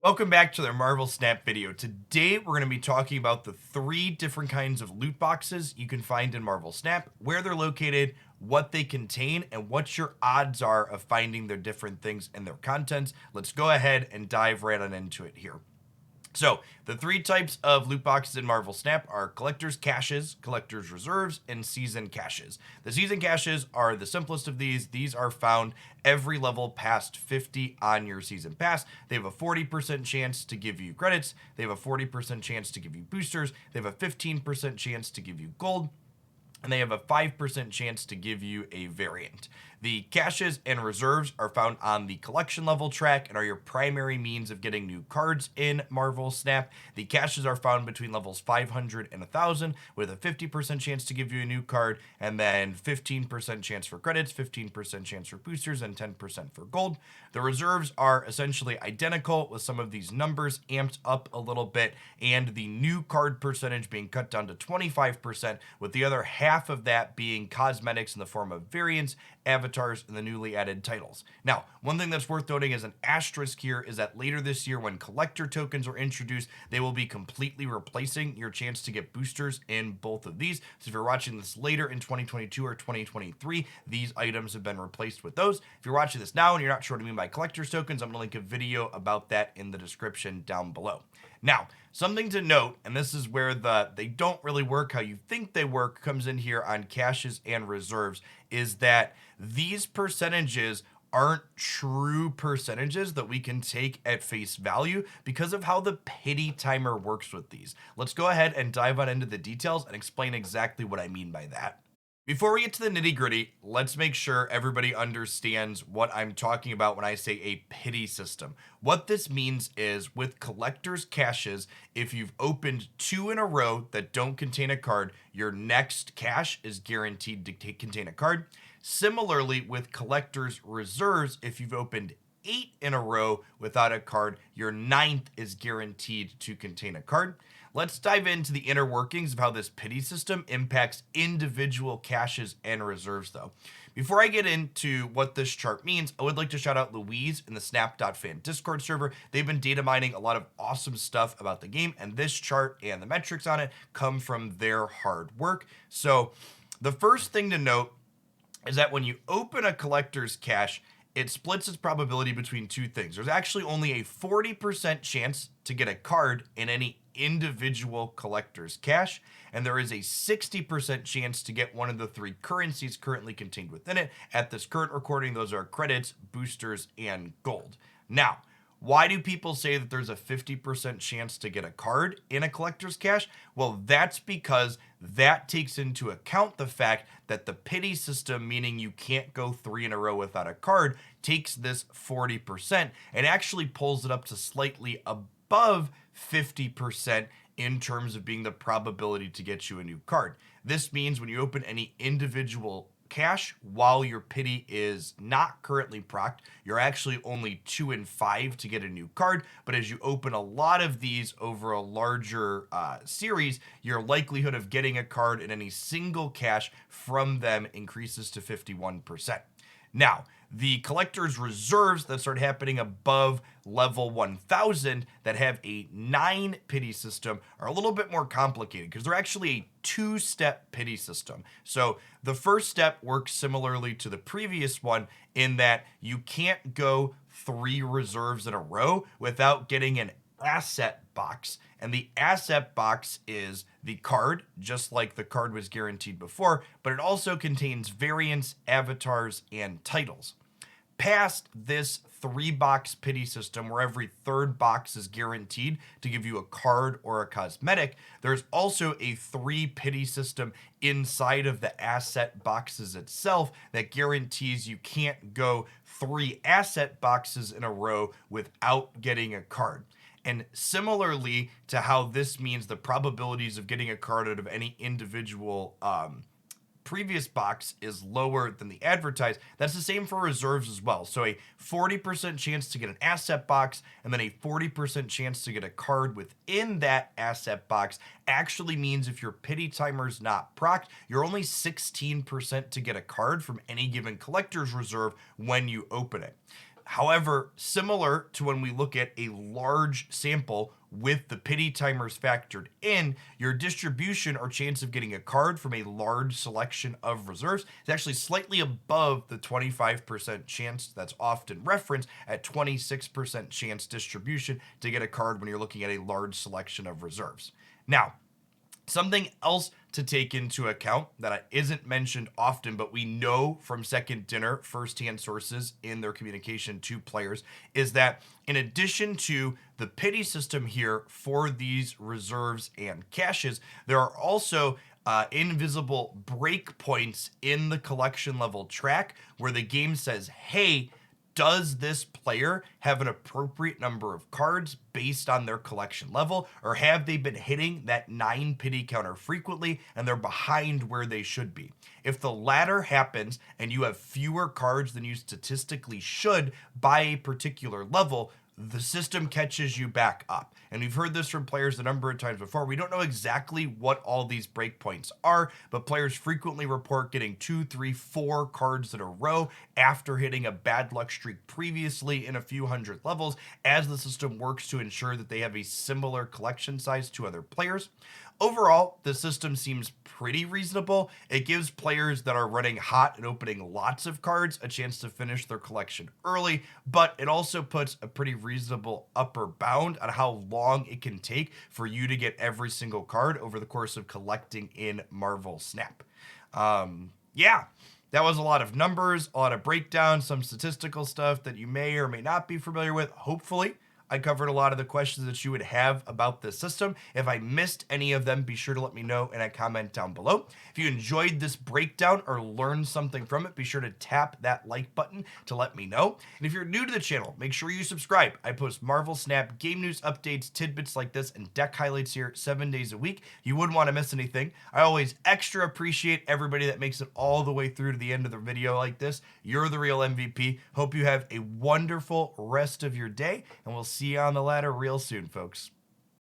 Welcome back to their Marvel Snap video. Today, we're going to be talking about the three different kinds of loot boxes you can find in Marvel Snap, where they're located, what they contain, and what your odds are of finding their different things and their contents. Let's go ahead and dive right on into it here. So, the three types of loot boxes in Marvel Snap are collector's caches, collector's reserves, and season caches. The season caches are the simplest of these. These are found every level past 50 on your season pass. They have a 40% chance to give you credits, they have a 40% chance to give you boosters, they have a 15% chance to give you gold, and they have a 5% chance to give you a variant. The caches and reserves are found on the collection level track and are your primary means of getting new cards in Marvel Snap. The caches are found between levels 500 and 1000 with a 50% chance to give you a new card, and then 15% chance for credits, 15% chance for boosters, and 10% for gold. The reserves are essentially identical, with some of these numbers amped up a little bit, and the new card percentage being cut down to 25%, with the other half of that being cosmetics in the form of variants, avatars, and the newly added titles. Now, one thing that's worth noting as an asterisk here is that later this year, when collector tokens are introduced, they will be completely replacing your chance to get boosters in both of these. So if you're watching this later in 2022 or 2023, these items have been replaced with those. If you're watching this now and you're not sure what I mean by collector's tokens, I'm going to link a video about that in the description down below. Now, something to note, and this is where they don't really work how you think they work, comes in here on caches and reserves, is that these percentages aren't true percentages that we can take at face value because of how the pity timer works with these. Let's go ahead and dive on into the details and explain exactly what I mean by that. Before we get to the nitty gritty, let's make sure everybody understands what I'm talking about when I say a pity system. What this means is with collector's caches, if you've opened two in a row that don't contain a card, your next cache is guaranteed to contain a card. Similarly, with collector's reserves, if you've opened 8 in a row without a card, your ninth is guaranteed to contain a card. Let's dive into the inner workings of how this pity system impacts individual caches and reserves, though. Before I get into what this chart means, I would like to shout out Louise in the Snap.fan Discord server. They've been data mining a lot of awesome stuff about the game, and this chart and the metrics on it come from their hard work. So, the first thing to note is that when you open a collector's cache, it splits its probability between two things. There's actually only a 40% chance to get a card in any individual collector's cache, and there is a 60% chance to get one of the three currencies currently contained within it. At this current recording, those are credits, boosters, and gold. Now, why do people say that there's a 50% chance to get a card in a collector's cache? Well, that's because that takes into account the fact that the pity system, meaning you can't go 3 in a row without a card, takes this 40% and actually pulls it up to slightly above 50% in terms of being the probability to get you a new card. This means when you open any individual cache while your pity is not currently procced, you're actually only 2 in 5 to get a new card. But as you open a lot of these over a larger series, your likelihood of getting a card in any single cache from them increases to 51%. Now, the collector's reserves that start happening above level 1000 that have a 9 pity system are a little bit more complicated because they're actually a 2-step pity system. So the first step works similarly to the previous one in that you can't go 3 reserves in a row without getting an asset box. And the asset box is the card, just like the card was guaranteed before, but it also contains variants, avatars, and titles. Past this 3-box pity system where every third box is guaranteed to give you a card or a cosmetic, there's also a 3 pity system inside of the asset boxes itself that guarantees you can't go 3 asset boxes in a row without getting a card. And similarly to how this means the probabilities of getting a card out of any individual previous box is lower than the advertised, that's the same for reserves as well. So a 40% chance to get an asset box and then a 40% chance to get a card within that asset box actually means if your pity timer's not procced, you're only 16% to get a card from any given collector's reserve when you open it. However, similar to when we look at a large sample with the pity timers factored in, your distribution or chance of getting a card from a large selection of reserves is actually slightly above the 25% chance that's often referenced at 26% chance distribution to get a card when you're looking at a large selection of reserves. Now, something else to take into account that isn't mentioned often, but we know from Second Dinner firsthand sources in their communication to players, is that in addition to the pity system here for these reserves and caches, there are also invisible breakpoints in the collection level track where the game says, hey, does this player have an appropriate number of cards based on their collection level, or have they been hitting that 9 pity counter frequently and they're behind where they should be? If the latter happens and you have fewer cards than you statistically should by a particular level, the system catches you back up. And we've heard this from players a number of times before. We don't know exactly what all these breakpoints are, but players frequently report getting 2, 3, 4 cards in a row after hitting a bad luck streak previously in a few hundred levels, as the system works to ensure that they have a similar collection size to other players. Overall, the system seems pretty reasonable. It gives players that are running hot and opening lots of cards a chance to finish their collection early, but it also puts a pretty reasonable upper bound on how long it can take for you to get every single card over the course of collecting in Marvel Snap. Yeah, that was a lot of numbers, a lot of breakdown, some statistical stuff that you may or may not be familiar with. Hopefully, I covered a lot of the questions that you would have about the system. If I missed any of them, be sure to let me know in a comment down below. If you enjoyed this breakdown or learned something from it, be sure to tap that like button to let me know. And if you're new to the channel, make sure you subscribe. I post Marvel Snap game news updates, tidbits like this, and deck highlights here 7 days a week. You wouldn't want to miss anything. I always extra appreciate everybody that makes it all the way through to the end of the video like this. You're the real MVP. Hope you have a wonderful rest of your day, and we'll see you on the ladder real soon, folks.